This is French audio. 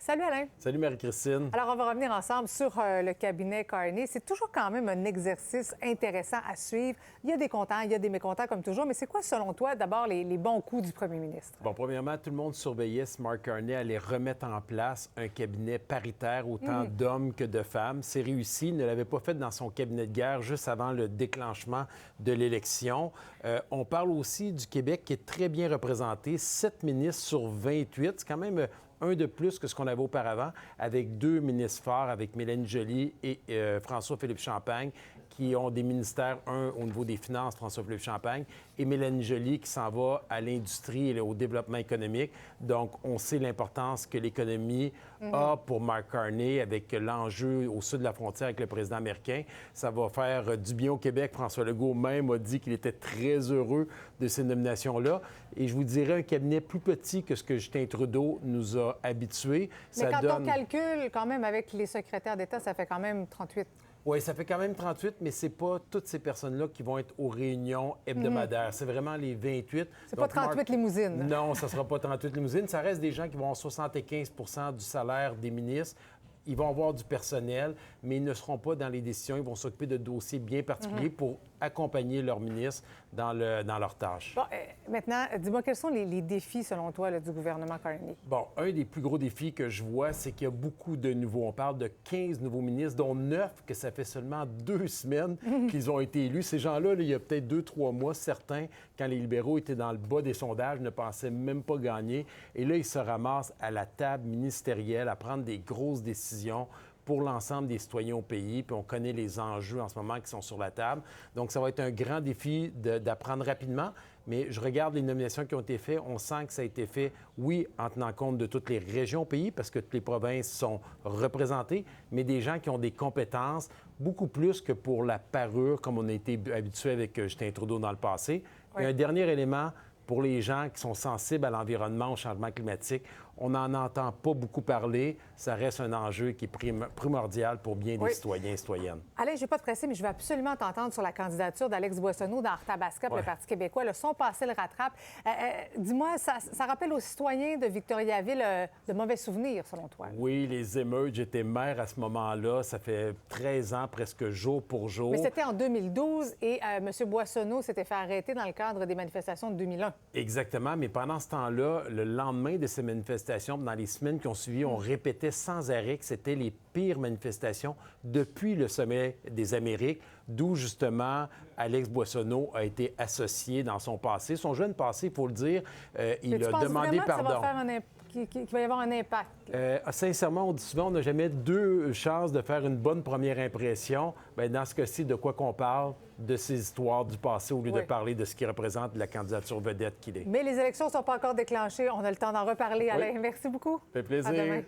Salut Alain. Salut Marie-Christine. Alors, on va revenir ensemble sur le cabinet Carney. C'est toujours quand même un exercice intéressant à suivre. Il y a des contents, il y a des mécontents comme toujours, mais c'est quoi, selon toi, d'abord, les bons coups du premier ministre? Bon, premièrement, tout le monde surveillait si Mark Carney allait remettre en place un cabinet paritaire, autant d'hommes que de femmes. C'est réussi. Il ne l'avait pas fait dans son cabinet de guerre juste avant le déclenchement de l'élection. On parle aussi du Québec qui est très bien représenté. 7 ministres sur 28. C'est quand même un de plus que ce qu'on avait auparavant, avec 2 ministres forts, avec Mélanie Joly et François-Philippe Champagne, qui ont des ministères, un au niveau des finances, François-Philippe Champagne, et Mélanie Joly qui s'en va à l'industrie et au développement économique. Donc, on sait l'importance que l'économie a pour Mark Carney avec l'enjeu au sud de la frontière avec le président américain. Ça va faire du bien au Québec. François Legault même a dit qu'il était très heureux de ces nominations-là. Et je vous dirais un cabinet plus petit que ce que Justin Trudeau nous a habitués. Mais quand on calcule quand même avec les secrétaires d'État, ça fait quand même 38. Oui, ça fait quand même 38, mais c'est pas toutes ces personnes-là qui vont être aux réunions hebdomadaires. C'est vraiment les 28. C'est pas 38 limousines. Non, ça sera pas 38 limousines. Ça reste des gens qui vont avoir 75 du salaire des ministres. Ils vont avoir du personnel, mais ils ne seront pas dans les décisions. Ils vont s'occuper de dossiers bien particuliers pour accompagner leurs ministres dans leurs tâches. Bon, maintenant, dis-moi, quels sont les défis, selon toi, là, du gouvernement Carney? Bon, un des plus gros défis que je vois, c'est qu'il y a beaucoup de nouveaux. On parle de 15 nouveaux ministres, dont 9 que ça fait seulement 2 semaines qu'ils ont été élus. Ces gens-là, là, il y a peut-être 2-3 mois, certains, quand les libéraux étaient dans le bas des sondages, ne pensaient même pas gagner. Et là, ils se ramassent à la table ministérielle à prendre des grosses décisions pour l'ensemble des citoyens au pays, puis on connaît les enjeux en ce moment qui sont sur la table. Donc, ça va être un grand défi d'apprendre rapidement, mais je regarde les nominations qui ont été faites, on sent que ça a été fait, oui, en tenant compte de toutes les régions au pays, parce que toutes les provinces sont représentées, mais des gens qui ont des compétences beaucoup plus que pour la parure, comme on a été habitué avec Justin Trudeau dans le passé. Oui. Et un dernier élément, pour les gens qui sont sensibles à l'environnement, au changement climatique, on n'en entend pas beaucoup parler. Ça reste un enjeu qui est primordial pour bien des citoyens et citoyennes. Alain, je ne vais pas te presser, mais je veux absolument t'entendre sur la candidature d'Alex Boissonnault dans Arthabasca pour le Parti québécois. Son passé le rattrape. Dis-moi, ça rappelle aux citoyens de Victoriaville de mauvais souvenirs, selon toi? Oui, les émeutes. J'étais maire à ce moment-là. Ça fait 13 ans, presque jour pour jour. Mais c'était en 2012 et M. Boissonnault s'était fait arrêter dans le cadre des manifestations de 2001. Exactement. Mais pendant ce temps-là, le lendemain de ces manifestations, dans les semaines qui ont suivi, on répétait sans arrêt que c'était les pires manifestations depuis le sommet des Amériques, d'où justement Alex Boissonnault a été associé dans son passé. Son jeune passé, il faut le dire, il a demandé pardon. Ça va faire qu'il va y avoir un impact? Sincèrement, on dit souvent, on n'a jamais 2 chances de faire une bonne première impression. Bien, dans ce cas-ci, de quoi qu'on parle? De ces histoires du passé au lieu de parler de ce qui représente la candidature vedette qu'il est. Mais les élections ne sont pas encore déclenchées. On a le temps d'en reparler, Alain. Merci beaucoup. Ça fait plaisir. À demain.